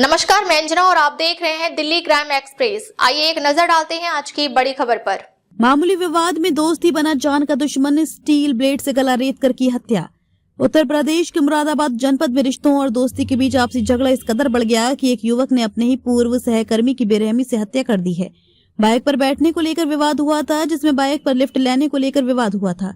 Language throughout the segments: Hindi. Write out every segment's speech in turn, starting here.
नमस्कार, मैं अंजना और आप देख रहे हैं दिल्ली क्राइम एक्सप्रेस। आइए एक नजर डालते हैं आज की बड़ी खबर पर। मामूली विवाद में दोस्ती बना जान का दुश्मन ने स्टील ब्लेड से गला रेत कर की हत्या। उत्तर प्रदेश के मुरादाबाद जनपद में रिश्तों और दोस्ती के बीच आपसी झगड़ा इस कदर बढ़ गया कि एक युवक ने अपने ही पूर्व सहकर्मी की बेरहमी से हत्या कर दी है। बाइक पर बैठने को लेकर विवाद हुआ था, जिसमें बाइक पर लिफ्ट लेने को लेकर विवाद हुआ था।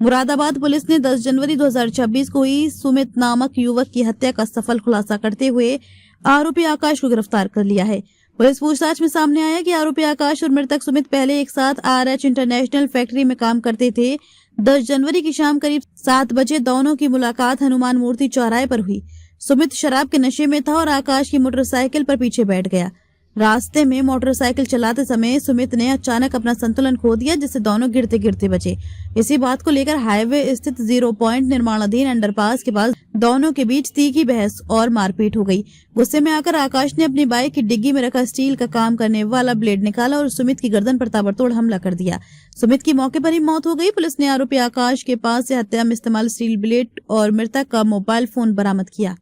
मुरादाबाद पुलिस ने 10 जनवरी 2026 को ही सुमित नामक युवक की हत्या का सफल खुलासा करते हुए आरोपी आकाश को गिरफ्तार कर लिया है। पुलिस पूछताछ में सामने आया कि आरोपी आकाश और मृतक सुमित पहले एक साथ RH इंटरनेशनल फैक्ट्री में काम करते थे। 10 जनवरी की शाम करीब 7 बजे दोनों की मुलाकात हनुमान मूर्ति चौराहे पर हुई। सुमित शराब के नशे में था और आकाश की मोटरसाइकिल पर पीछे बैठ गया। रास्ते में मोटरसाइकिल चलाते समय सुमित ने अचानक अपना संतुलन खो दिया, जिससे दोनों गिरते गिरते बचे। इसी बात को लेकर हाईवे स्थित 0 पॉइंट निर्माणाधीन अंडरपास के पास दोनों के बीच तीखी बहस और मारपीट हो गई। गुस्से में आकर आकाश ने अपनी बाइक की डिग्गी में रखा स्टील का काम करने वाला ब्लेड निकाला और सुमित की गर्दन पर ताबड़तोड़ हमला कर दिया। सुमित की मौके पर ही मौत हो गई। पुलिस ने आरोपी आकाश के पास से हत्या में इस्तेमाल स्टील ब्लेड और मृतक का मोबाइल फोन बरामद किया।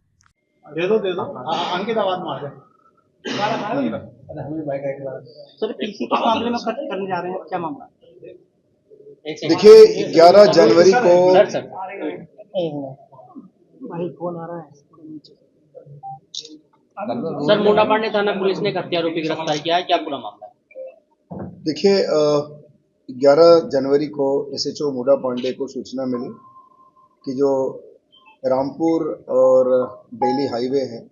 दे दो अंकित आवाज मार दे। सर किसी के मामले में खर्च करने जा रहे हैं, क्या मामला? देखिए 11 जनवरी को भाई फोन आ रहा है सर। मोटा पांडे थाना पुलिस ने एक हत्या आरोपी गिरफ्तार किया है, क्या पूरा मामला है? देखिए 11 जनवरी को SHO मोटा पांडे को सूचना मिली कि जो रामपुर और दिल्ली हाईवे है,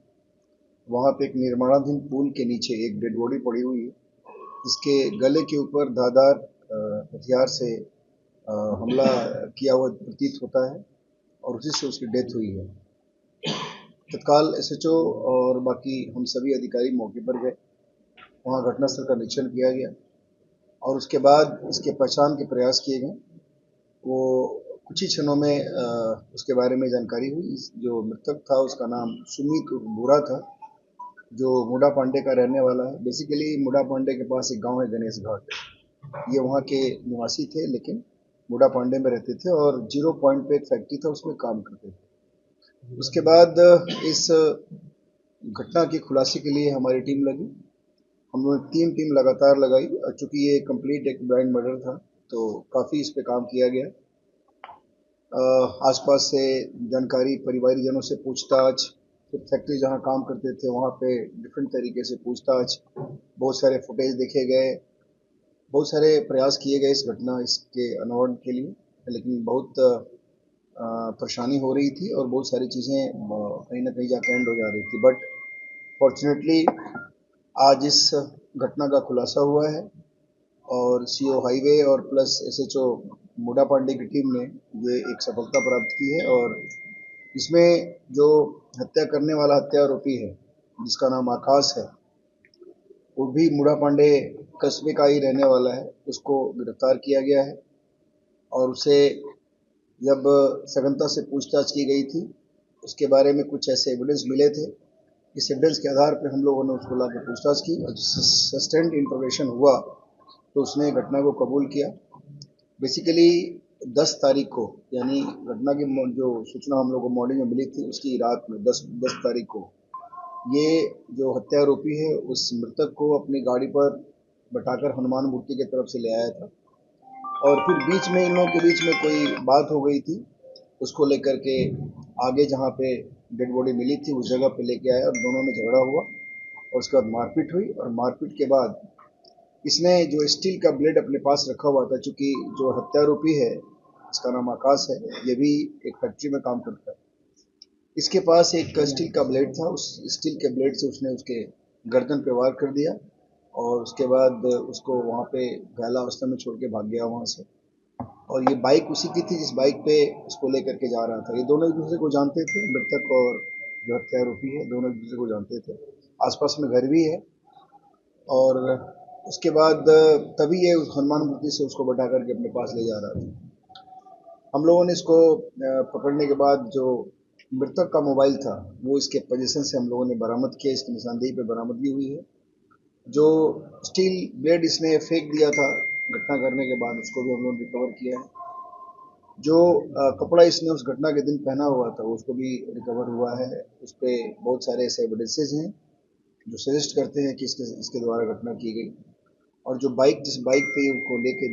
वहाँ पे एक निर्माणाधीन पुल के नीचे एक डेड बॉडी पड़ी हुई है, जिसके गले के ऊपर धारदार हथियार से हमला किया हुआ प्रतीत होता है और उसी से उसकी डेथ हुई है। तत्काल SHO और बाकी हम सभी अधिकारी मौके पर गए, वहाँ घटनास्थल का निरीक्षण किया गया और उसके बाद इसके पहचान के प्रयास किए गए। वो कुछ ही क्षणों में उसके बारे में जानकारी हुई। जो मृतक था उसका नाम सुमित बुरा था, जो मुडा पांडे का रहने वाला है। बेसिकली मुडा पांडे के पास एक गांव है गणेश घाट, ये वहाँ के निवासी थे, लेकिन मुडा पांडे में रहते थे और 0 पॉइंट पे एक फैक्ट्री था, उसमें काम करते थे। उसके बाद इस घटना की खुलासे के लिए हमारी टीम लगी। हम लोगों ने 3 टीम लगातार लगाई। चूंकि ये कंप्लीट एक ब्लाइंड मर्डर था, तो काफ़ी इस पे काम किया गया। आसपास से जानकारी, परिवारीजनों से पूछताछ, फिर फैक्ट्री जहाँ काम करते थे वहाँ पे डिफरेंट तरीके से पूछताछ, बहुत सारे फुटेज देखे गए, बहुत सारे प्रयास किए गए इस घटना इसके अनावरण के लिए, लेकिन बहुत परेशानी हो रही थी और बहुत सारी चीज़ें कहीं ना कहीं जाके एंड हो जा रही थी। बट फॉर्चुनेटली आज इस घटना का खुलासा हुआ है और CO हाईवे और प्लस SHO मुडा पांडे की टीम ने ये एक सफलता प्राप्त की है। और इसमें जो हत्या करने वाला हत्या आरोपी है, जिसका नाम आकाश है, वो भी मुडा पांडे कस्बे का ही रहने वाला है। उसको गिरफ्तार किया गया है और उसे जब सघनता से पूछताछ की गई थी, उसके बारे में कुछ ऐसे एविडेंस मिले थे। इस एविडेंस के आधार पर हम लोगों ने उसको लाकर पूछताछ की और सस्टेंड इंफॉर्मेशन हुआ तो उसने घटना को कबूल किया। बेसिकली 10 तारीख को, यानी घटना की जो सूचना हम लोग को मॉर्निंग में मिली थी, उसकी रात में 10 तारीख को ये जो हत्या आरोपी है उस मृतक को अपनी गाड़ी पर बैठाकर हनुमान मूर्ति की तरफ से ले आया था और फिर बीच में इन लोगों के बीच में कोई बात हो गई थी, उसको लेकर के आगे जहाँ पे डेड बॉडी मिली थी उस जगह पे लेके आया और दोनों में झगड़ा हुआ और उसके बाद मारपीट हुई। और मारपीट के बाद इसने जो स्टील का ब्लेड अपने पास रखा हुआ था, चूंकि जो हत्यारोपी है इसका नाम आकाश है, ये भी एक फैक्ट्री में काम करता है, इसके पास एक स्टील का ब्लेड था। उस स्टील के ब्लेड से उसने उसके गर्दन पे वार कर दिया और उसके बाद उसको वहाँ पे घायला अवस्था में छोड़ के भाग गया वहाँ से। और ये बाइक उसी की थी जिस बाइक पे उसको लेकर के जा रहा था। ये दोनों एक दूसरे को जानते थे, मृतक और जो हत्यारोपी है दोनों एक दूसरे को जानते थे। आसपास में घर भी है और उसके बाद तभी ये उस हनुमान मूर्ति से उसको बैठा करके अपने पास ले जा रहा था। हम लोगों ने इसको पकड़ने के बाद जो मृतक का मोबाइल था वो इसके पोजीशन से हम लोगों ने बरामद किया। इसकी निशानदेही पे बरामदगी हुई है। जो स्टील ब्लेड इसने फेंक दिया था घटना करने के बाद, उसको भी हम लोगों ने रिकवर किया है। जो कपड़ा इसने उस घटना के दिन पहना हुआ था उसको भी रिकवर हुआ है। उस पर बहुत सारे ऐसे एविडेंसेज हैं जो सजेस्ट करते हैं कि इसके द्वारा घटना की गई। और जो जिस बाइक पे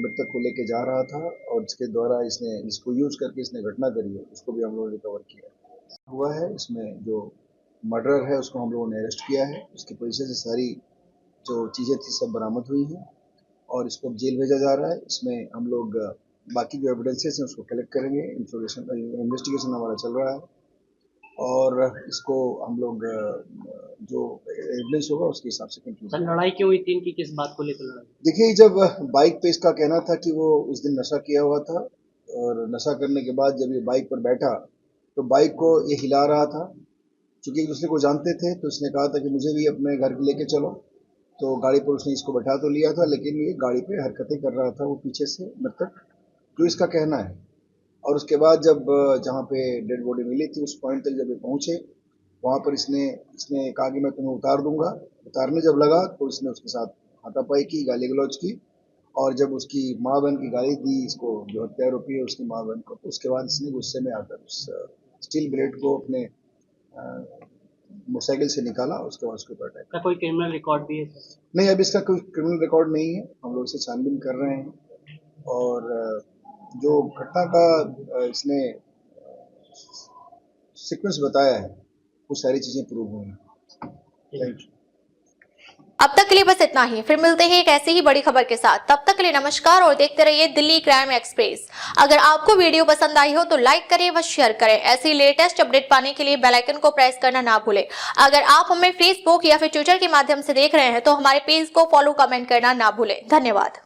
मृतक को लेके जा रहा था और जिसके द्वारा जिसको यूज करके इसने घटना करी है उसको भी हम लोगों ने रिकवर किया हुआ है। इसमें जो मर्डरर है उसको हम लोगों ने अरेस्ट किया है। उसकी पोजीशन से सारी जो चीज़ें थी सब बरामद हुई हैं और इसको जेल भेजा जा रहा है। इसमें हम लोग बाकी जो एविडेंसेस हैं उसको कलेक्ट करेंगे। इन्वेस्टिगेशन हमारा चल रहा है और इसको हम लोग जो एविडेंस होगा उसके हिसाब से कंक्लूड। सर लड़ाई क्यों हुई थी इनकी, किस बात को लेकर लड़ाई? देखिए, जब बाइक पे इसका कहना था कि वो उस दिन नशा किया हुआ था और नशा करने के बाद जब ये बाइक पर बैठा तो बाइक को ये हिला रहा था। चूंकि एक दूसरे को जानते थे तो इसने कहा था कि मुझे भी अपने घर लेके चलो, तो गाड़ी पर उसने इसको बैठा तो लिया था लेकिन ये गाड़ी पे हरकतें कर रहा था वो पीछे से मृतक, जो इसका कहना है। और उसके बाद जब जहाँ पे डेड बॉडी मिली थी उस पॉइंट तक जब ये पहुंचे वहाँ पर इसने कहा कि मैं तुम्हें उतार दूंगा। उतारने जब लगा तो इसने उसके साथ हाथापाई की, गाली गलौज की और जब उसकी माँ बहन की गाली दी इसको, जो हत्या आरोपी है उसकी माँ बहन को, तो उसके बाद इसने गुस्से में आकर उस स्टील ब्लेड को अपने मोटरसाइकिल से निकाला। उसके बाद उसके ऊपर अटैक। का कोई क्रिमिनल रिकॉर्ड भी है सर? नहीं, अभी इसका कोई क्रिमिनल रिकॉर्ड नहीं है। हम लोग इसे छानबीन कर रहे हैं और जो घटना का इसने सीक्वेंस बताया है वो सारी चीजें प्रूव हुई हैं। Thank you. अब तक के लिए बस इतना ही, फिर मिलते हैं एक ऐसी ही बड़ी खबर के साथ। तब तक के लिए नमस्कार और देखते रहिए दिल्ली क्राइम एक्सप्रेस। अगर आपको वीडियो पसंद आई हो तो लाइक करें व शेयर करें। ऐसी लेटेस्ट अपडेट पाने के लिए बेल आइकन को प्रेस करना ना भूलें। अगर आप हमें फेसबुक या फिर ट्विटर के माध्यम से देख रहे हैं तो हमारे पेज को फॉलो, कमेंट करना ना भूलें। धन्यवाद।